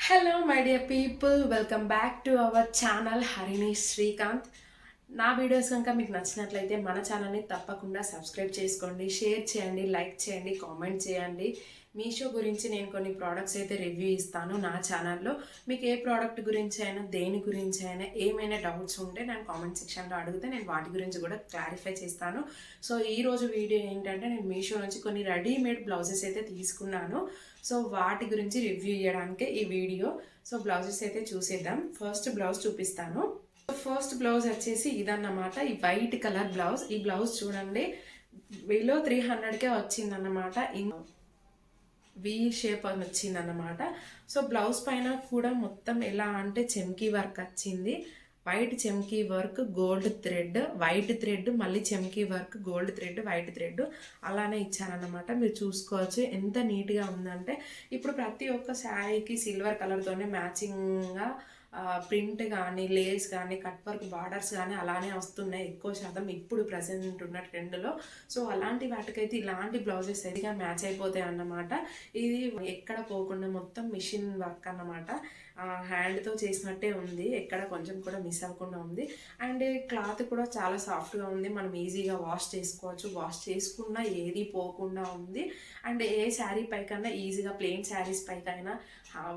Hello my dear people, welcome back to our channel Harini Srikanth. నా videos కనుక మీకు నచ్చినట్లయితే మన ఛానల్ని తప్పకుండా సబ్స్క్రైబ్ చేసుకోండి, షేర్ చేయండి, లైక్ చేయండి, కామెంట్ చేయండి. మీషో గురించి నేను కొన్ని ప్రోడక్ట్స్ అయితే రివ్యూ ఇస్తాను నా ఛానల్లో. మీకు ఏ ప్రోడక్ట్ గురించి అయినా దేని గురించి అయినా ఏమైనా డౌట్స్ ఉంటే నేను కామెంట్ సెక్షన్లో అడిగితే నేను వాటి గురించి కూడా క్లారిఫై చేస్తాను. సో ఈరోజు వీడియో ఏంటంటే నేను మీషో నుంచి కొన్ని రెడీమేడ్ బ్లౌజెస్ అయితే తీసుకున్నాను. సో వాటి గురించి రివ్యూ చేయడానికే ఈ వీడియో. సో బ్లౌజెస్ అయితే చూసేద్దాం. ఫస్ట్ బ్లౌజ్ చూపిస్తాను. ఫస్ట్ బ్లౌజ్ వచ్చేసి ఇదన్నమాట, ఈ వైట్ కలర్ బ్లౌజ్. ఈ బ్లౌజ్ చూడండి, బిలో 300కే వచ్చిందన్నమాట. వి షేప్ అని వచ్చిందన్నమాట. సో బ్లౌజ్ పైన కూడా మొత్తం ఎలా అంటే చెమ్కీ వర్క్ వచ్చింది. వైట్ చెమ్కీ work, gold thread, white thread, మళ్ళీ చెమ్కీ work, gold thread, white thread అలానే ఇచ్చారన్నమాట. మీరు చూసుకోవచ్చు ఎంత నీట్గా ఉందంటే. ఇప్పుడు ప్రతి ఒక్క శారీకి సిల్వర్ కలర్తోనే మ్యాచింగ్గా ప్రింట్ కానీ, లేస్ కానీ, కట్ వర్క్ బార్డర్స్ కానీ అలానే వస్తున్నాయి ఎక్కువ శాతం ఇప్పుడు ప్రజెంట్ ఉన్న ట్రెండ్లో. సో అలాంటి వాటికైతే ఇలాంటి బ్లౌజెస్ సరిగా మ్యాచ్ అయిపోతాయి అన్నమాట. ఇది ఎక్కడ పోకుండా మొత్తం మిషన్ వర్క్ అన్నమాట. హ్యాండ్తో చేసినట్టే ఉంది, ఎక్కడ కొంచెం కూడా మిస్ అవ్వకుండా ఉంది. అండ్ క్లాత్ కూడా చాలా సాఫ్ట్గా ఉంది, మనం ఈజీగా వాష్ చేసుకోవచ్చు. వాష్ చేసుకున్నా ఏది పోకుండా ఉంది. అండ్ ఏ శారీ పైకైనా ఈజీగా, ప్లెయిన్ శారీస్ పైకైనా,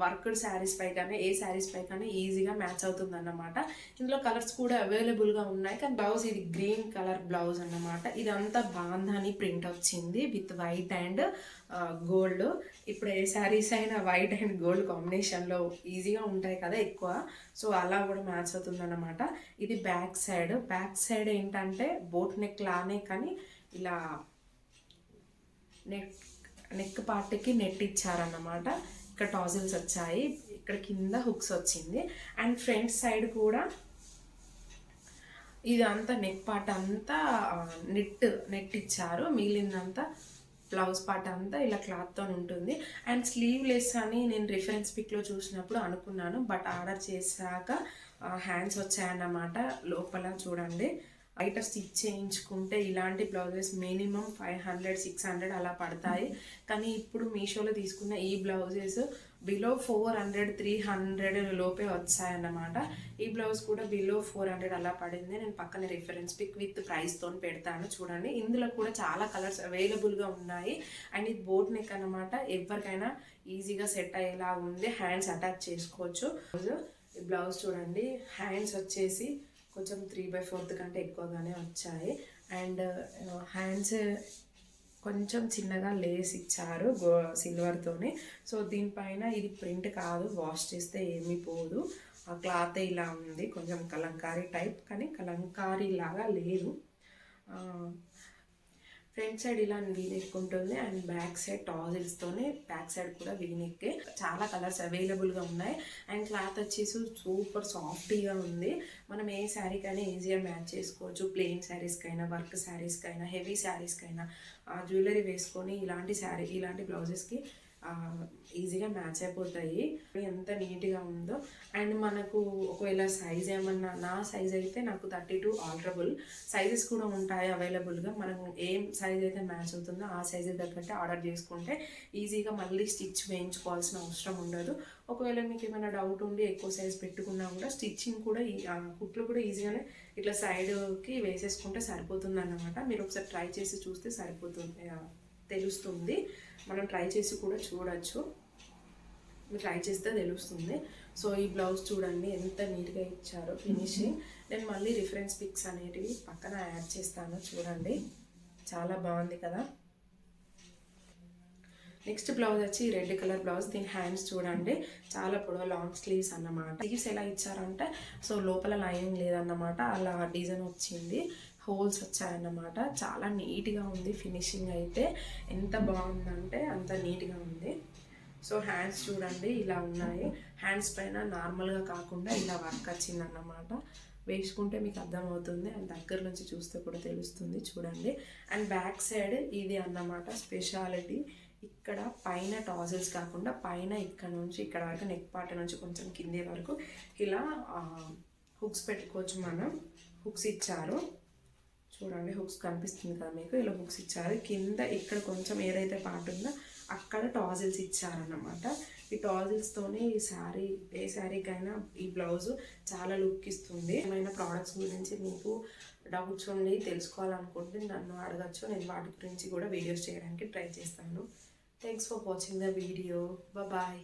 వర్క్డ్ శారీస్ పైకైనా, ఏ శారీస్ పైకైనా ఈజీగా మ్యాచ్ అవుతుంది అన్నమాట. ఇందులో కలర్స్ కూడా అవైలబుల్గా ఉన్నాయి. కానీ బ్లౌజ్ ఇది గ్రీన్ కలర్ బ్లౌజ్ అన్నమాట. ఇదంతా బాంధాని ప్రింట్ వచ్చింది విత్ వైట్ అండ్ గోల్డ్. ఇప్పుడు ఏ శారీస్ అయినా వైట్ అండ్ గోల్డ్ కాంబినేషన్లో ఈజీగా ఉంటాయి కదా ఎక్కువ. సో అలా కూడా మ్యాచ్ అవుతుంది అన్నమాట. ఇది బ్యాక్ సైడ్. బ్యాక్ సైడ్ ఏంటంటే బోట్ నెక్ లానే, కానీ ఇలా నెక్ పార్ట్కి నెట్ ఇచ్చారన్నమాట. ఇక్కడ టాజిల్స్ వచ్చాయి, ఇక్కడ కింద హుక్స్ వచ్చింది. అండ్ ఫ్రంట్ సైడ్ కూడా ఇదంతా నెక్ పార్ట్ అంతా నెట్ ఇచ్చారు, మిగిలిందంతా బ్లౌజ్ పార్ట్ అంతా ఇలా క్లాత్తో ఉంటుంది. అండ్ స్లీవ్లెస్ అని నేను రిఫరెన్స్ పిక్లో చూసినప్పుడు అనుకున్నాను, బట్ ఆర్డర్ చేశాక హ్యాండ్స్ వచ్చాయన్నమాట. లోపల చూడండి, బయట స్టిచ్ చేయించుకుంటే ఇలాంటి బ్లౌజెస్ మినిమం 500-600 అలా పడతాయి. కానీ ఇప్పుడు మీషోలో తీసుకున్న ఈ బ్లౌజెస్ బిలో 400-300 లోపే వచ్చాయన్నమాట. ఈ బ్లౌజ్ కూడా బిలో 400 అలా పడింది. నేను పక్కన రిఫరెన్స్ పిక్ విత్ ప్రైస్తో పెడతాను చూడండి. ఇందులో కూడా చాలా కలర్స్ అవైలబుల్గా ఉన్నాయి. అండ్ ఇది బోట్ నెక్ అన్నమాట, ఎవరికైనా ఈజీగా సెట్ అయ్యేలా ఉంది. హ్యాండ్స్ అటాచ్ చేసుకోవచ్చు. ఈ బ్లౌజ్ చూడండి, హ్యాండ్స్ వచ్చేసి కొంచెం 3/4 కంటే ఎక్కువగానే వచ్చాయి. అండ్ హ్యాండ్స్ కొంచెం చిన్నగా లేస్ ఇచ్చారు సిల్వర్తోనే. సో దీనిపైన ఇది ప్రింట్ కాదు, వాష్ చేస్తే ఏమీ పోదు. ఆ క్లాత్ ఇలా ఉంది, కొంచెం కలంకారీ టైప్, కానీ కలంకారీ లాగా లేదు. ఫ్రంట్ సైడ్ ఇలా వీనెక్ ఉంటుంది. అండ్ బ్యాక్ సైడ్ టాజిల్స్తోనే, బ్యాక్ సైడ్ కూడా వీనెక్. చాలా కలర్స్ అవైలబుల్గా ఉన్నాయి. అండ్ క్లాత్ వచ్చేసి సూపర్ సాఫ్టీగా ఉంది. మనం ఏ శారీకైనా ఈజీగా మ్యాచ్ చేసుకోవచ్చు. ప్లెయిన్ శారీస్కైనా, వర్క్ శారీస్కైనా, హెవీ శారీస్కైనా జ్యువెలరీ వేసుకొని ఇలాంటి బ్లౌజెస్కి ఈజీగా మ్యాచ్ అయిపోతాయి. ఎంత నీట్గా ఉందో. అండ్ మనకు ఒకవేళ సైజ్ ఏమన్నా, నా సైజ్ అయితే నాకు 32 ఆల్టరబుల్ సైజెస్ కూడా ఉంటాయి అవైలబుల్గా. మనం ఏం సైజ్ అయితే మ్యాచ్ అవుతుందో ఆ సైజు తగ్గట్టు ఆర్డర్ చేసుకుంటే ఈజీగా మళ్ళీ స్టిచ్ వేయించుకోవాల్సిన అవసరం ఉండదు. ఒకవేళ మీకు ఏమైనా డౌట్ ఉండి ఎక్కువ సైజ్ పెట్టుకున్నా కూడా స్టిచ్చింగ్ కూడా కుట్లు కూడా ఈజీగానే ఇట్లా సైడ్కి వేసేసుకుంటే సరిపోతుంది అన్నమాట. మీరు ఒకసారి ట్రై చేసి చూస్తే సరిపోతుంది, తెలుస్తుంది. మనం ట్రై చేసి కూడా చూడొచ్చు, మీరు ట్రై చేస్తే తెలుస్తుంది. సో ఈ బ్లౌజ్ చూడండి ఎంత నీట్గా ఇచ్చారో ఫినిషింగ్. నేను మళ్ళీ రిఫరెన్స్ పిక్స్ అనేటివి పక్కన యాడ్ చేస్తాను చూడండి, చాలా బాగుంది కదా. నెక్స్ట్ బ్లౌజ్ వచ్చి రెడ్ కలర్ బ్లౌజ్. దీని హ్యాండ్స్ చూడండి, చాలా పొడవు లాంగ్ స్లీవ్స్ అన్నమాట. స్లీవ్స్ ఎలా ఇచ్చారంటే, సో లోపల లైనింగ్ లేదన్నమాట, అలా డిజైన్ వచ్చింది, హోల్స్ వచ్చాయన్నమాట. చాలా నీట్గా ఉంది ఫినిషింగ్ అయితే. ఎంత బాగుందంటే అంత నీట్గా ఉంది. సో హ్యాండ్స్ చూడండి ఇలా ఉన్నాయి. హ్యాండ్స్ పైన నార్మల్గా కాకుండా ఇలా వర్క్ వచ్చిందన్నమాట. వేసుకుంటే మీకు అర్థమవుతుంది, అండ్ దగ్గర నుంచి చూస్తే కూడా తెలుస్తుంది చూడండి. అండ్ బ్యాక్ సైడ్ ఇది అన్నమాట స్పెషాలిటీ. ఇక్కడ పైన టాజిల్స్ కాకుండా పైన ఇక్కడ నుంచి ఇక్కడ వరకు, నెక్ పార్ట్ నుంచి కొంచెం కింది వరకు ఇలా హుక్స్ పెట్టుకోవచ్చు మనం. హుక్స్ ఇచ్చారు చూడండి, హుక్స్ కనిపిస్తుంది కదా మీకు, ఇలా హుక్స్ ఇచ్చారు. కింద ఇక్కడ కొంచెం ఏదైతే పార్ట్ ఉందో అక్కడ టాజిల్స్ ఇచ్చారన్నమాట. ఈ టాజిల్స్తోనే ఈ శారీ ఏ శారీకైనా ఈ బ్లౌజు చాలా లుక్ ఇస్తుంది. ఏమైనా ప్రోడక్ట్స్ గురించి మీకు డౌట్స్ ఉండి తెలుసుకోవాలనుకుంటే నన్ను అడగచ్చు. నేను వాటి గురించి కూడా వీడియోస్ చేయడానికి ట్రై చేస్తాను. Thanks for watching the video. Bye.